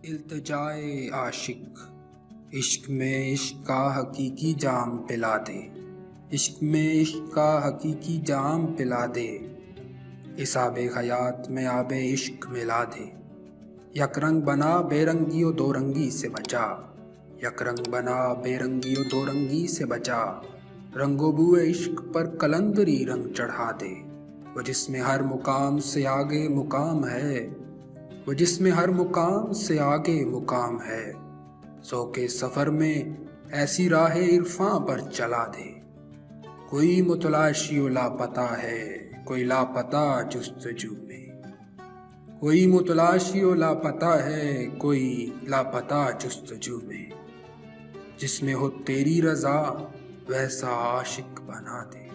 التجائے عاشق، عشق میں عشق کا حقیقی جام پلا دے، عشق میں عشق کا حقیقی جام پلا دے، اس آب حیات میں آب عشق ملا دے، یک رنگ بنا بے رنگی و دو رنگی سے بچا، یک رنگ بنا بے رنگی و دو رنگی سے بچا، رنگ و بو عشق پر کلندری رنگ چڑھا دے، وہ جس میں ہر مقام سے آگے مقام ہے، وہ جس میں ہر مقام سے آگے مقام ہے، ذوق سفر میں ایسی راہ عرفاں پر چلا دے، کوئی متلاشی و لاپتہ ہے، کوئی لاپتہ جستجو میں، کوئی متلاشی و لاپتہ ہے، کوئی لاپتہ جستجو میں، جس میں ہو تیری رضا ویسا عاشق بنا دے۔